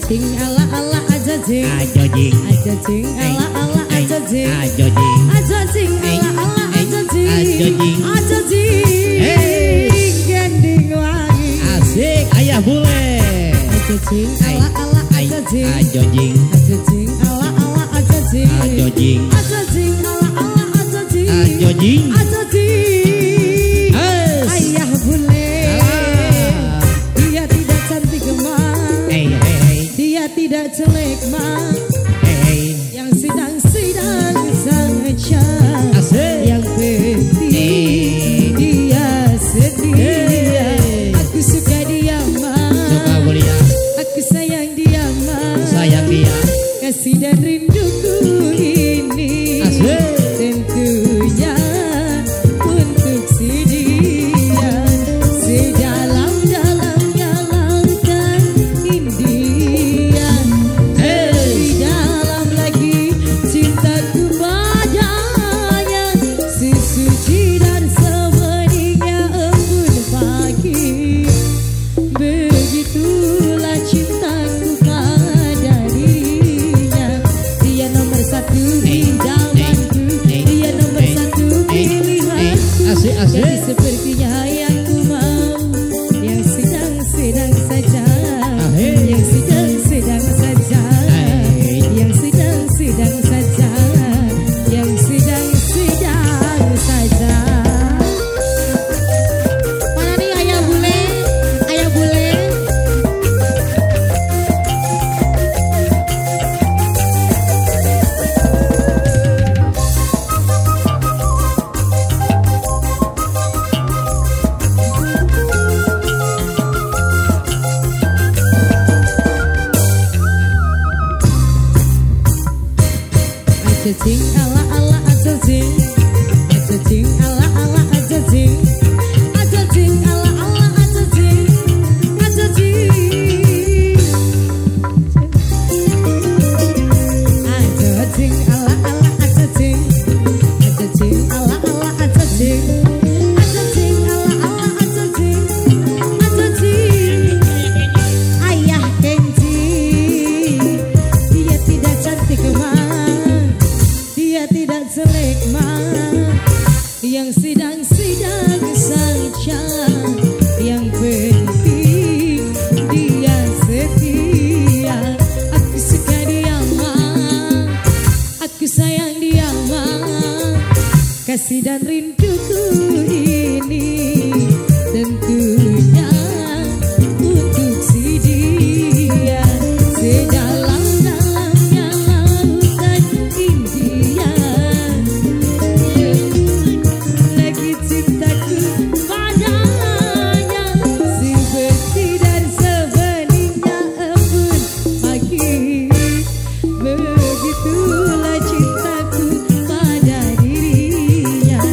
Ajajing ala ala ajajing. Ajajing. Ajajing ala ala ajajing. Ajajing. Ajajing ala ala ajajing. Ajajing. Ajajing. Gending wangi. Asik ayah bule. Ajajing ala ala ajajing. Ajajing. Ajajing ala ala ajajing. Ajajing. Ajajing ala ala ajajing. Ajajing. Ajajing. Ayah bule. Dia tidak cantik gemar. Dia tidak jelek mah. Yang sidang-sidang saja. Yang penting dia setia. Aku suka dia mah. Aku sayang dia mah. Kasih dan rinduku ini tentunya untuk si dia. Sedalam-dalamnya lautan Indian. Lebih dalam lagi cintaku padanya. Sesuci dan sebeningnya embun pagi. Begitulah cintaku pada dirinya. Dia nomor satu idamanku. Dia nomor satu pilihanku. Jadi sepertinya yang ku mau. Yang sedang-sedang saja. Yang sedang-sedang saja. Yang sedang-sedang saja. Yang sedang-sedang saja. Mana nih ayah bule? Ayah bule. Ajajing ala ala ajajing. Ajajing ala ala ajajing. Ajajing ala ala ajajing. Ajajing. Ajajing ala ala ajajing. Ajajing ala ala ajajing. Ajajing ala ala ajajing. Ajajing. Ayah Kenji. Dia tidak cantik mah. Dia tidak jelek mah. Yang sidang-sidang saja. Yang penting dia setia. Aku suka dia mah. Aku sayang dia mah. Kasih dan rinduku ini tentunya untuk si dia. Sedalam-dalamnya lautan India. Lagi cintaku padanya. Seperti dan sebeningnya embun pagi. Begitulah cintaku pada dirinya.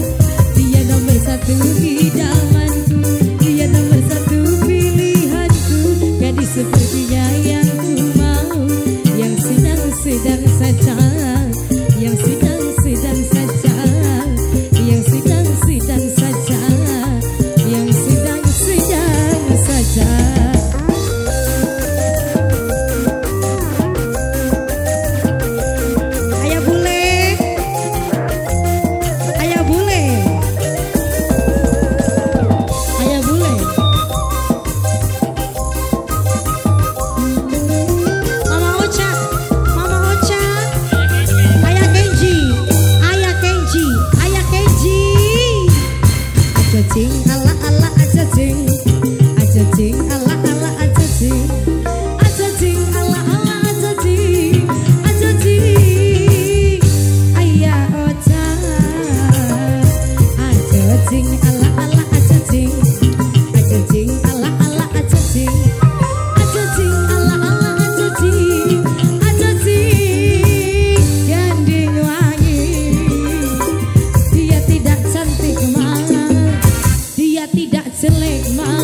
Dia nomor satu idamanku. Dia nomor satu pilihanku. Gadis sepertinya yang ku mau. Yang sedang-sedang saja. Yang sedang-sedang saja. Yang sedang-sedang saja. Yang sedang-sedang saja. Ayah bule. Ayah bule. Ayah bule. Mama Ocha. Mama Ocha. Ayah Kenji. Ayah Kenji. Ayah Kenji. Ajajing ala ala ajajing. Ajajing ala ala ajajing. Ajajing ala ala ajajing. Ajajing. Ayah Ocha. Ajajing ala ala ajajing. Ajajing ala ala ajajing. Ajajing ala ala ajajing. Ajajing. Ganding wangi. Dia tidak cantik mah. Dia tidak jelek mah.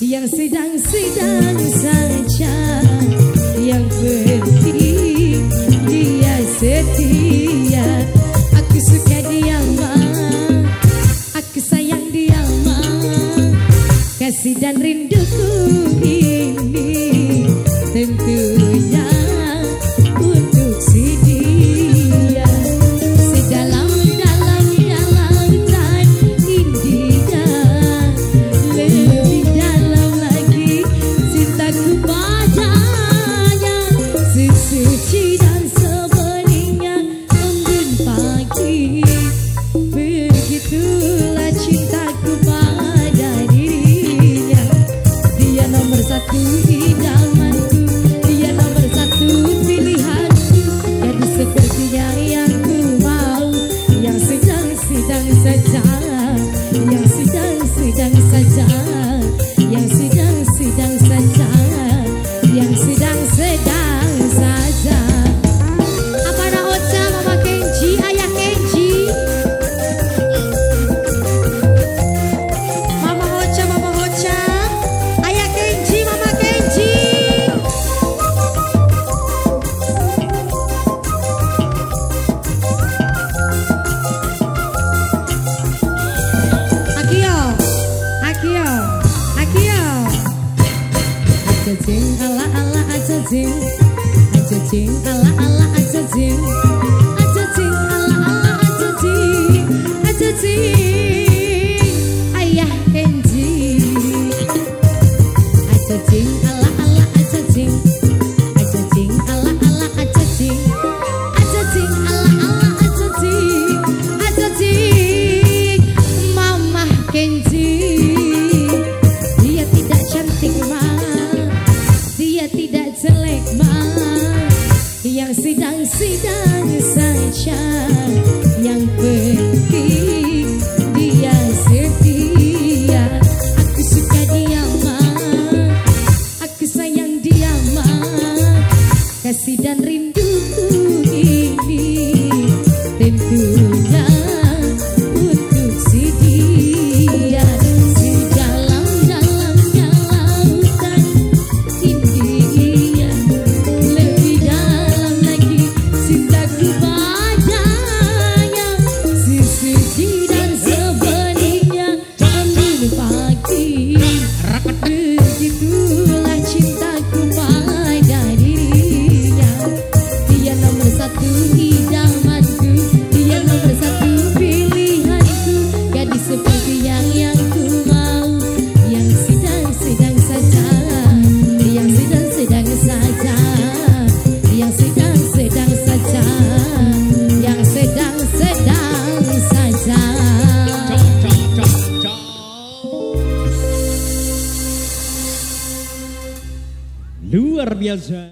Yang sedang-sedang saja. Yang penting dia setia. Aku suka dia mah. Aku sayang dia mah. Kasih dan rinduku ini saja, yang sedang saja, yang sedang saja. Apa nak Ocha, Mama Kenji, Ayah Kenji? Mama Ocha, Ayah Kenji, Mama Kenji. Ajajing ala ala ajajing, ajajing ala ala ajajing, ajajing ala ala ajajing, ajajing Ayah Kenji. Ajajing ala ala ajajing, ajajing ala ala ajajing, ajajing ala ala ajajing, ajajing Mama Kenji. Dia tidak cantik mah, dia tidak jelek mah, yang sedang saja, yang penting dia setia. Aku suka dia mah, aku sayang dia mah, kasih dan rinduku ini tentunya untuk si dia. Begitulah cintaku pada dirinya. Dia nomor satu idamanku, dia nomor satu pilihanku. Gadis seperti yang ku mau, yang sedang saja, yang sedang saja, yang sedang saja, yang sedang saja. Luar biasa.